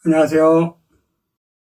안녕하세요.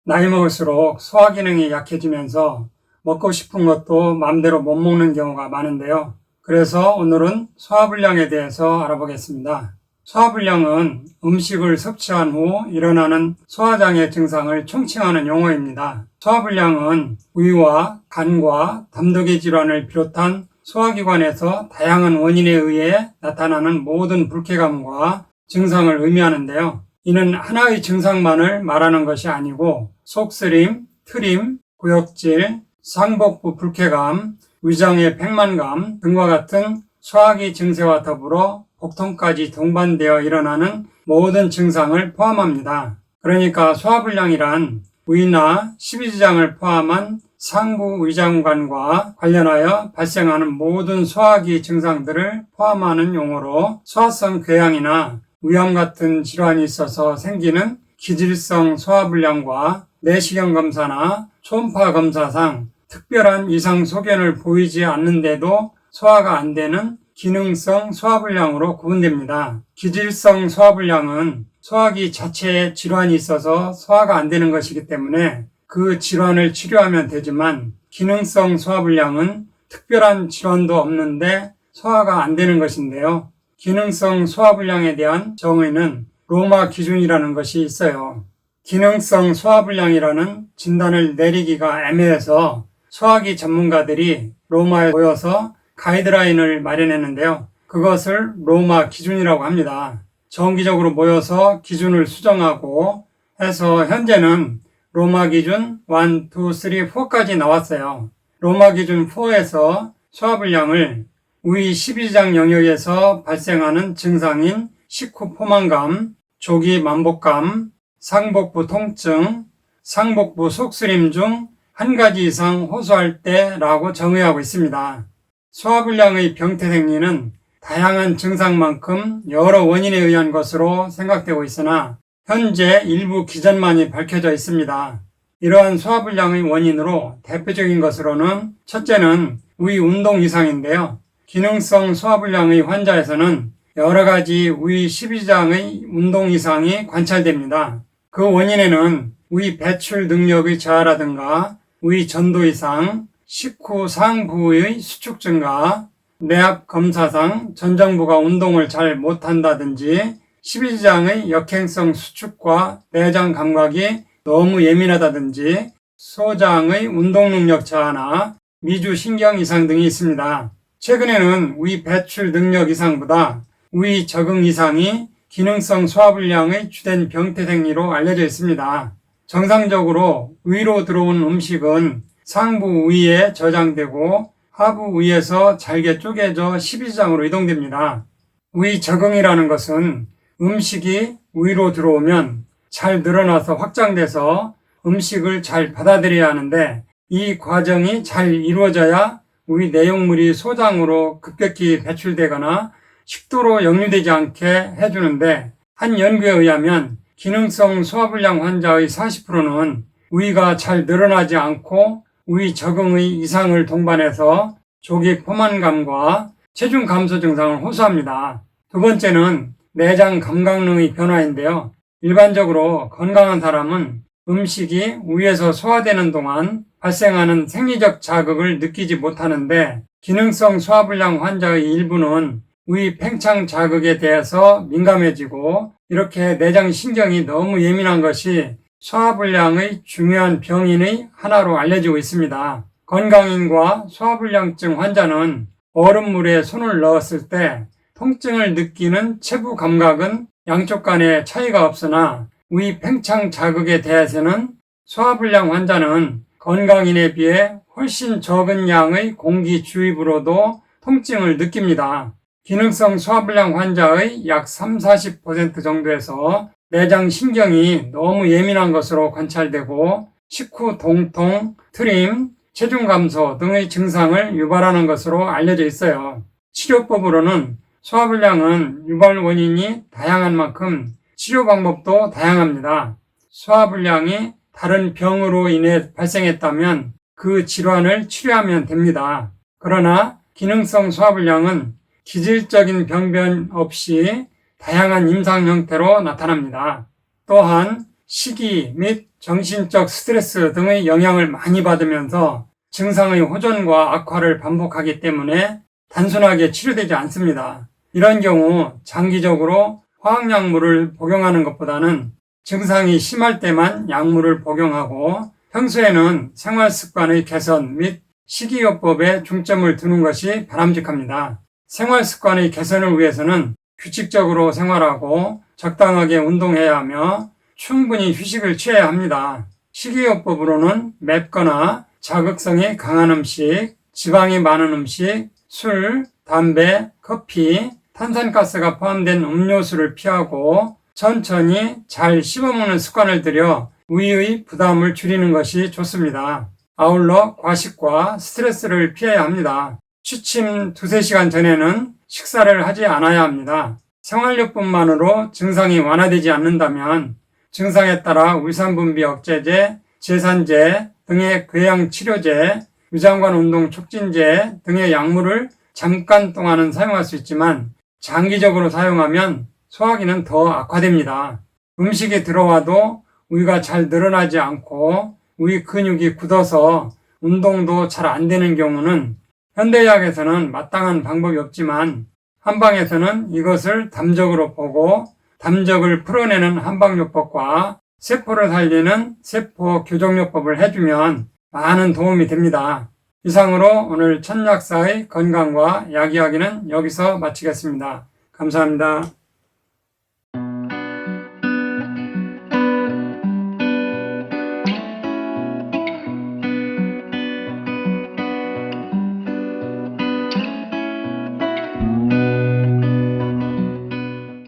나이 먹을수록 소화 기능이 약해지면서 먹고 싶은 것도 마음대로 못 먹는 경우가 많은데요. 그래서 오늘은 소화불량에 대해서 알아보겠습니다. 소화불량은 음식을 섭취한 후 일어나는 소화장애 증상을 총칭하는 용어입니다. 소화불량은 위와 간과 담독의 질환을 비롯한 소화기관에서 다양한 원인에 의해 나타나는 모든 불쾌감과 증상을 의미하는데요. 이는 하나의 증상만을 말하는 것이 아니고 속쓰림, 트림, 구역질, 상복부 불쾌감, 위장의 백만감 등과 같은 소화기 증세와 더불어 복통까지 동반되어 일어나는 모든 증상을 포함합니다. 그러니까 소화불량이란 위나 십이지장을 포함한 상부 위장관과 관련하여 발생하는 모든 소화기 증상들을 포함하는 용어로 소화성 궤양이나 위암 같은 질환이 있어서 생기는 기질성 소화불량과 내시경 검사나 초음파 검사상 특별한 이상 소견을 보이지 않는데도 소화가 안 되는 기능성 소화불량으로 구분됩니다. 기질성 소화불량은 소화기 자체에 질환이 있어서 소화가 안 되는 것이기 때문에 그 질환을 치료하면 되지만, 기능성 소화불량은 특별한 질환도 없는데 소화가 안 되는 것인데요. 기능성 소화불량에 대한 정의는 로마 기준이라는 것이 있어요. 기능성 소화불량이라는 진단을 내리기가 애매해서 소화기 전문가들이 로마에 모여서 가이드라인을 마련했는데요. 그것을 로마 기준이라고 합니다. 정기적으로 모여서 기준을 수정하고 해서 현재는 로마 기준 1, 2, 3, 4까지 나왔어요. 로마 기준 4에서 소화불량을 위 12지장 영역에서 발생하는 증상인 식후 포만감, 조기 만복감, 상복부 통증, 상복부 속쓰림 중 한 가지 이상 호소할 때라고 정의하고 있습니다. 소화불량의 병태 생리는 다양한 증상만큼 여러 원인에 의한 것으로 생각되고 있으나 현재 일부 기전만이 밝혀져 있습니다. 이러한 소화불량의 원인으로 대표적인 것으로는 첫째는 위 운동 이상인데요. 기능성 소화불량의 환자에서는 여러 가지 위 12지장의 운동 이상이 관찰됩니다. 그 원인에는 위 배출 능력의 저하라든가 위 전도 이상, 식후 상부의 수축 증가, 내압 검사상 전정부가 운동을 잘 못한다든지 12지장의 역행성 수축과 내장 감각이 너무 예민하다든지 소장의 운동 능력 저하나 미주 신경 이상 등이 있습니다. 최근에는 위 배출 능력 이상보다 위 적응 이상이 기능성 소화불량의 주된 병태 생리로 알려져 있습니다. 정상적으로 위로 들어온 음식은 상부 위에 저장되고 하부 위에서 잘게 쪼개져 12지장으로 이동됩니다. 위 적응이라는 것은 음식이 위로 들어오면 잘 늘어나서 확장돼서 음식을 잘 받아들여야 하는데, 이 과정이 잘 이루어져야 위 내용물이 소장으로 급격히 배출되거나 식도로 역류되지 않게 해주는데, 한 연구에 의하면 기능성 소화불량 환자의 40%는 위가 잘 늘어나지 않고 위 적응의 이상을 동반해서 조기 포만감과 체중 감소 증상을 호소합니다. 두 번째는 내장 감각능의 변화인데요. 일반적으로 건강한 사람은 음식이 위에서 소화되는 동안 발생하는 생리적 자극을 느끼지 못하는데, 기능성 소화불량 환자의 일부는 위 팽창 자극에 대해서 민감해지고, 이렇게 내장 신경이 너무 예민한 것이 소화불량의 중요한 병인의 하나로 알려지고 있습니다. 건강인과 소화불량증 환자는 얼음물에 손을 넣었을 때 통증을 느끼는 체부 감각은 양쪽 간에 차이가 없으나 위 팽창 자극에 대해서는 소화불량 환자는 건강인에 비해 훨씬 적은 양의 공기 주입으로도 통증을 느낍니다. 기능성 소화불량 환자의 약 30-40% 정도에서 내장 신경이 너무 예민한 것으로 관찰되고 식후 동통, 트림, 체중 감소 등의 증상을 유발하는 것으로 알려져 있어요. 치료법으로는 소화불량은 유발 원인이 다양한 만큼 치료 방법도 다양합니다. 소화불량이 다른 병으로 인해 발생했다면 그 질환을 치료하면 됩니다. 그러나 기능성 소화불량은 기질적인 병변 없이 다양한 임상 형태로 나타납니다. 또한 식이 및 정신적 스트레스 등의 영향을 많이 받으면서 증상의 호전과 악화를 반복하기 때문에 단순하게 치료되지 않습니다. 이런 경우 장기적으로 화학약물을 복용하는 것보다는 증상이 심할 때만 약물을 복용하고 평소에는 생활습관의 개선 및 식이요법에 중점을 두는 것이 바람직합니다. 생활습관의 개선을 위해서는 규칙적으로 생활하고 적당하게 운동해야 하며 충분히 휴식을 취해야 합니다. 식이요법으로는 맵거나 자극성이 강한 음식, 지방이 많은 음식, 술, 담배, 커피, 탄산가스가 포함된 음료수를 피하고 천천히 잘 씹어먹는 습관을 들여 위의 부담을 줄이는 것이 좋습니다. 아울러 과식과 스트레스를 피해야 합니다. 취침 2-3시간 전에는 식사를 하지 않아야 합니다. 생활요법만으로 증상이 완화되지 않는다면 증상에 따라 울산분비 억제제, 제산제 등의 궤양치료제, 유장관 운동 촉진제 등의 약물을 잠깐 동안은 사용할 수 있지만 장기적으로 사용하면 소화기는 더 악화됩니다. 음식이 들어와도 위가 잘 늘어나지 않고 위 근육이 굳어서 운동도 잘 안 되는 경우는 현대의학에서는 마땅한 방법이 없지만 한방에서는 이것을 담적으로 보고 담적을 풀어내는 한방요법과 세포를 살리는 세포 교정요법을 해주면 많은 도움이 됩니다. 이상으로 오늘 천약사의 건강과 약 이야기는 여기서 마치겠습니다. 감사합니다.